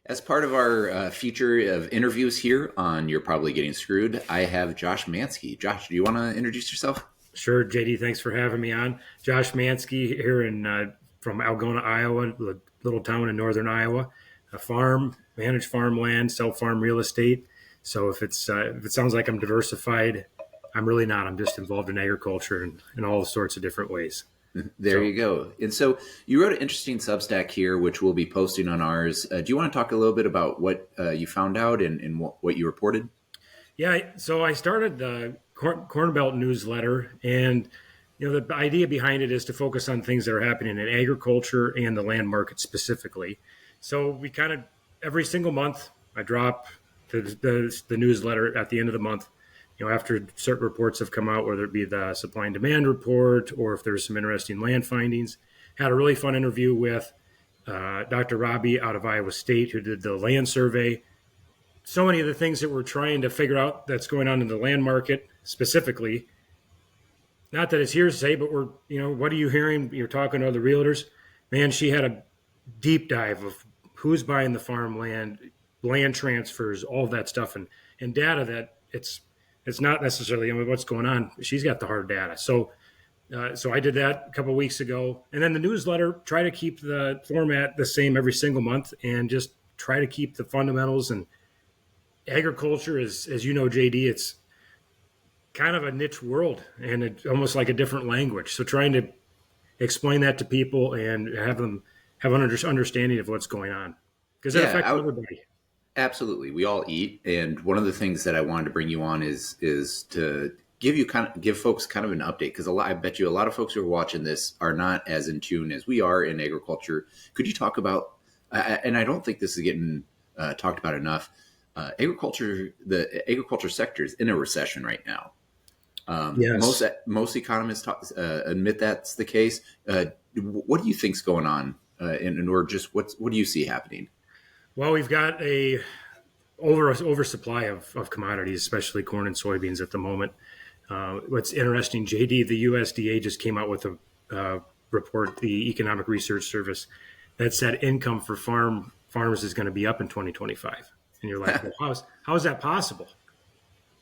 As part of our feature of interviews here on You're Probably Getting Screwed, I have Josh Mansky. Josh, do you want to introduce yourself? Sure, JD. Thanks for having me on. Josh Mansky here from Algona, Iowa, a little town in northern Iowa. A farm, manage farmland, sell farm real estate. So if it sounds like I'm diversified, I'm really not. I'm just involved in agriculture in all sorts of different ways. There So you go. And so you wrote an interesting Substack here, which we'll be posting on ours. Do you want to talk a little bit about what you found out and what you reported? yeah, so I started the Corn Belt newsletter, and the idea behind it is to focus on things that are happening in agriculture and the land market specifically. So we kind of every single month I drop the newsletter at the end of the month. After certain reports have come out, whether it be the supply and demand report or if there's some interesting land findings. Had a really fun interview with Dr. Robbie out of Iowa State, who did the land survey. So many of the things that we're trying to figure out that's going on in the land market specifically. Not that it's hearsay, but what are you hearing? You're talking to other realtors. Man, she had a deep dive of who's buying the farmland, land transfers, all of that stuff, and data that it's not necessarily what's going on. She's got the hard data. So I did that a couple of weeks ago, and then the newsletter. Try to keep the format the same every single month, and just try to keep the fundamentals. And agriculture is, as you know, JD, it's kind of a niche world, and it's almost like a different language. So trying to explain that to people and have them have an understanding of what's going on, because it affects everybody. Absolutely. We all eat. And one of the things that I wanted to bring you on is to give folks kind of an update, because I bet you a lot of folks who are watching this are not as in tune as we are in agriculture. Could you talk about, and I don't think this is getting talked about enough, the agriculture sector is in a recession right now. Yes. Most economists admit that's the case. What do you think's going on, or just what do you see happening? Well, we've got a oversupply of commodities, especially corn and soybeans at the moment. What's interesting, JD, the USDA just came out with a report, the Economic Research Service, that said income for farmers is going to be up in 2025. And you're like, well, how is that possible?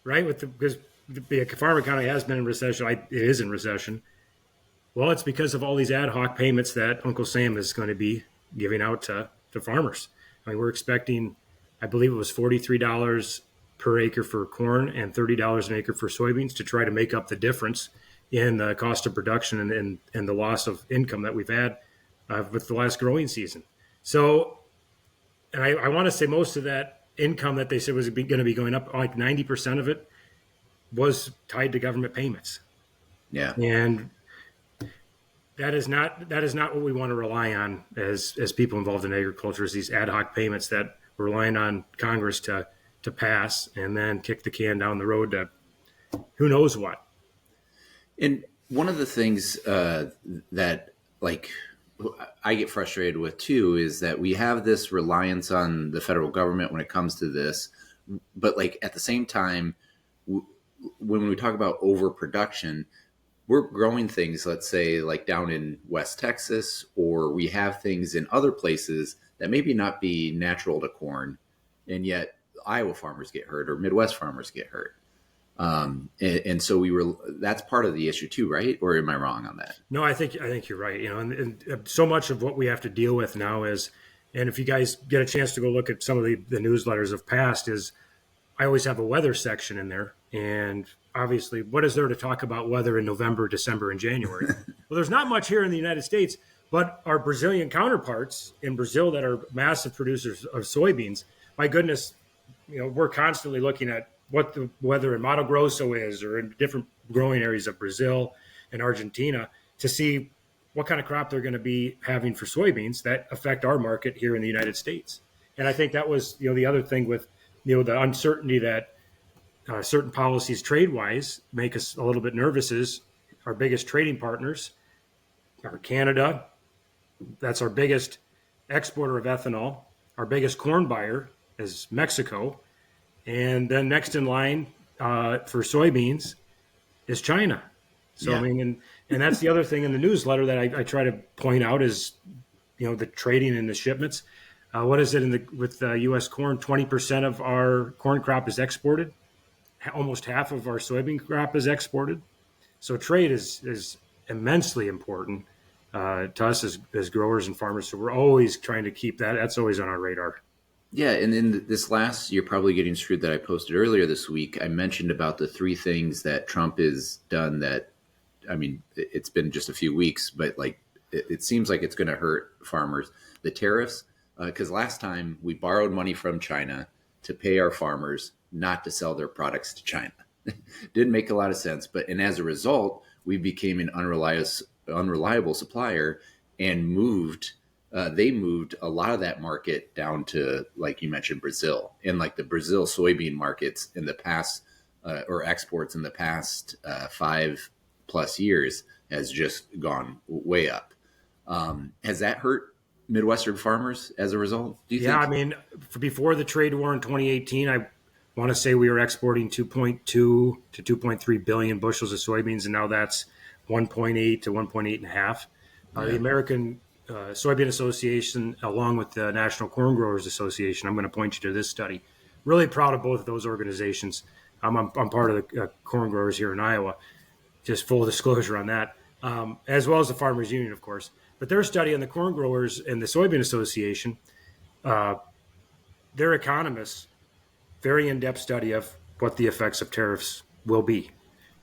Right? Because the farm economy has been in recession. It is in recession. Well, it's because of all these ad hoc payments that Uncle Sam is going to be giving out to farmers. I mean, we're expecting, I believe it was $43 per acre for corn and $30 an acre for soybeans to try to make up the difference in the cost of production and the loss of income that we've had with the last growing season. So, and I want to say most of that income that they said was going to be going up, like 90% of it was tied to government payments. Yeah. And that is not what we want to rely on as people involved in agriculture, is these ad hoc payments that we're relying on Congress to pass and then kick the can down the road to who knows what. And one of the things that I get frustrated with too is that we have this reliance on the federal government when it comes to this, but at the same time, when we talk about overproduction, we're growing things, let's say down in West Texas, or we have things in other places that maybe not be natural to corn, and yet Iowa farmers get hurt or Midwest farmers get hurt. And so that's part of the issue too, right? Or am I wrong on that? No, I think you're right. And so much of what we have to deal with now is, and if you guys get a chance to go look at some of the newsletters of past, is I always have a weather section in there. And obviously, what is there to talk about weather in November, December, and January? Well, there's not much here in the United States, but our Brazilian counterparts in Brazil that are massive producers of soybeans, my goodness, we're constantly looking at what the weather in Mato Grosso is, or in different growing areas of Brazil and Argentina, to see what kind of crop they're going to be having for soybeans that affect our market here in the United States. And I think that was, the other thing with, the uncertainty that certain policies trade-wise make us a little bit nervous is our biggest trading partners are Canada. That's our biggest exporter of ethanol. Our biggest corn buyer is Mexico. And then next in line for soybeans is China. So, yeah. I mean, and that's the other thing in the newsletter that I try to point out is, the trading and the shipments. What is it with U.S. corn? 20% of our corn crop is exported. Almost half of our soybean crop is exported. So trade is immensely important to us as growers and farmers. So we're always trying to keep that. That's always on our radar. Yeah, and in this last, you're probably getting screwed that I posted earlier this week. I mentioned about the three things that Trump has done that, I mean, it's been just a few weeks, but like it seems like it's going to hurt farmers. The tariffs, because last time we borrowed money from China to pay our farmers not to sell their products to China. Didn't make a lot of sense, but and as a result, we became an unreliable supplier and moved. They moved a lot of that market down to, like you mentioned, Brazil, and like the Brazil soybean markets in the past, or exports in the past 5+ years has just gone way up. Has that hurt Midwestern farmers as a result? Do you Yeah, I think? mean, before the trade war in 2018, I want to say we were exporting 2.2 to 2.3 billion bushels of soybeans, and now that's 1.8 to 1.8 and a half. The Yeah, American Soybean Association, along with the National Corn Growers Association, I'm going to point you to this study. Really proud of both of those organizations. I'm part of the corn growers here in Iowa. Just full disclosure on that, as well as the Farmers Union, of course. But their study on the corn growers and the Soybean Association, uh, their economists, very in-depth study of what the effects of tariffs will be,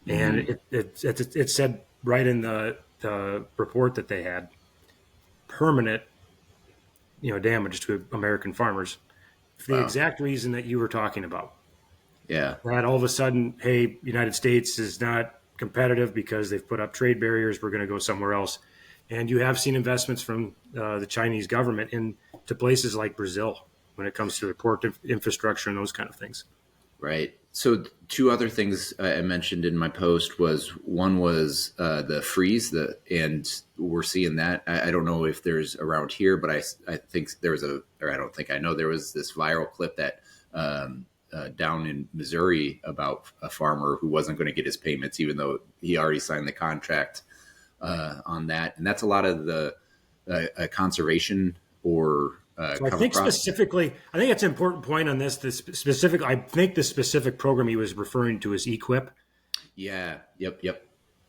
and mm-hmm. it said right in the report that they had permanent, damage to American farmers for the Wow, exact reason that you were talking about. yeah. That all of a sudden, hey, United States is not competitive because they've put up trade barriers. We're going to go somewhere else. And you have seen investments from the Chinese government into places like Brazil when it comes to the port infrastructure and those kind of things. Right. So two other things I mentioned in my post was one was the freeze, and we're seeing that. I don't know if there's around here, but I think there was or I don't think I know there was this viral clip that down in Missouri about a farmer who wasn't going to get his payments, even though he already signed the contract on that. And that's a lot of the conservation or So I cover think crop. specifically, I think it's an important point on this. I think the specific program he was referring to is EQIP. Yeah. Yep.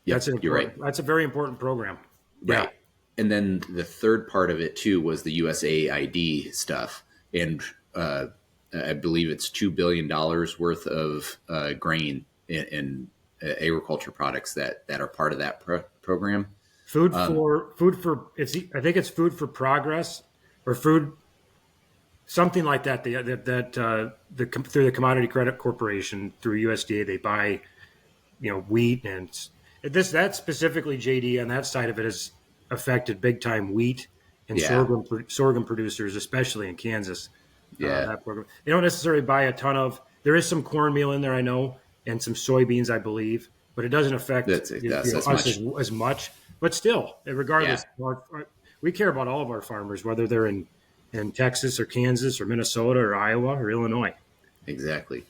You're right. That's a very important program. Yeah. Right. And then the third part of it too was the USAID stuff, and I believe it's $2 billion worth of grain and agriculture products that are part of that program. Food for I think it's food for progress or food something like that. Through the Commodity Credit Corporation through USDA they buy wheat and that specifically JD on that side of it has affected big time wheat and Yeah. sorghum producers, especially in Kansas. Yeah. That program they don't necessarily buy a ton of. There is some cornmeal in there, I know, and some soybeans, I believe, but it doesn't affect That's us much. as much. But still, Yeah. regardless, we care about all of our farmers, whether they're in Texas or Kansas or Minnesota or Iowa or Illinois. Exactly.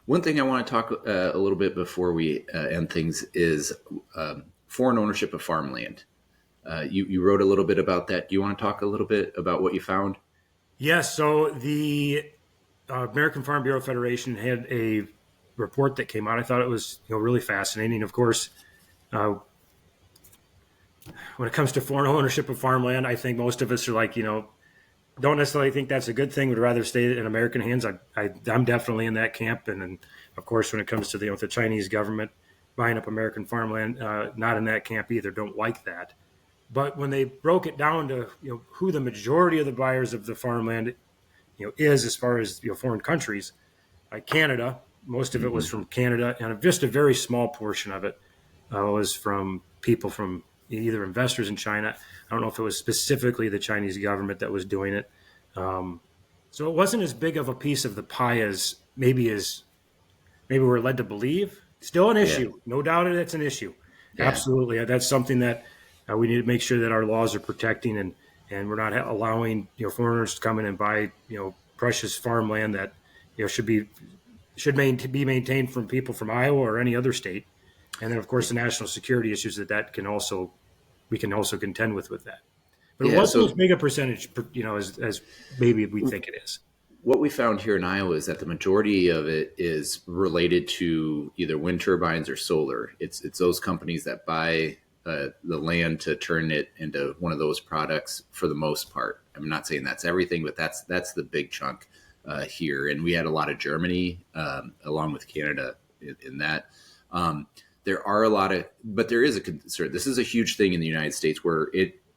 One thing I want to talk a little bit before we end things is foreign ownership of farmland. You wrote a little bit about that. Do you want to talk a little bit about what you found? Yes. So the American Farm Bureau Federation had a report that came out. I thought it was really fascinating. Of course, uh, when it comes to foreign ownership of farmland, I think most of us are like, don't necessarily think that's a good thing. Would rather stay in American hands. I'm definitely in that camp. And then, of course, when it comes to the Chinese government buying up American farmland, not in that camp either. Don't like that. But when they broke it down to who the majority of the buyers of the farmland is as far as foreign countries, like Canada, most of it Mm-hmm. was from Canada, and just a very small portion of it was from people from either investors in China. I don't know if it was specifically the Chinese government that was doing it. So it wasn't as big of a piece of the pie as maybe we're led to believe. Still an Yeah. issue, no doubt it's an issue. Yeah. Absolutely, that's something that we need to make sure that our laws are protecting, and we're not allowing foreigners to come in and buy precious farmland that should be maintained from people from Iowa or any other state. And then, of course, the national security issues that we can also contend with that. But it Yeah. wasn't as So big a percentage, as maybe we think it is. what we found here in Iowa is that the majority of it is related to either wind turbines or solar. It's those companies that buy the land to turn it into one of those products for the most part. I'm not saying that's everything, but that's the big chunk here. And we had a lot of Germany along with Canada in that. There are a lot of, but there is a concern. This is a huge thing in the United States where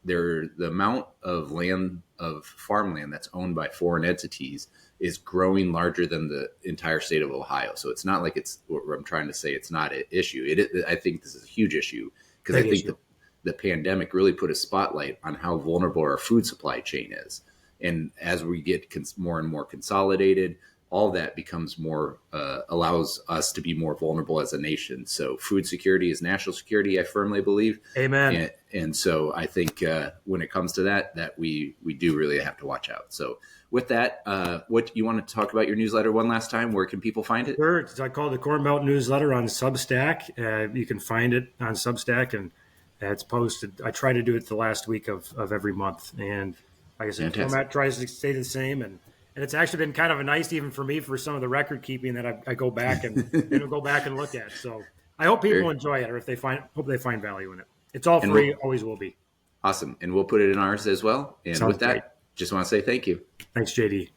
the amount of land of farmland that's owned by foreign entities is growing larger than the entire state of Ohio. So it's not like it's what I'm trying to say. It's not an issue. I think this is a huge issue because I Big think issue. the pandemic really put a spotlight on how vulnerable our food supply chain is. And as we get more and more consolidated, all that becomes more allows us to be more vulnerable as a nation. So food security is national security, I firmly believe, Amen. and so I think when it comes to that we do really have to watch out. So with that, what you want to talk about your newsletter one last time? Where can people find it? Sure. I call it the Corn Belt Newsletter on Substack. You can find it on Substack, and it's posted. I try to do it the last week of every month. And like I said, the Fantastic. format tries to stay the same. And it's actually been kind of a nice, even for me, for some of the record keeping that I go back and go back and look at. So I hope people Very, enjoy it, or if they hope they find value in it. It's all and free, always will be. awesome. And we'll put it in ours as well. And Sounds with great. that, just want to say thank you. Thanks, JD.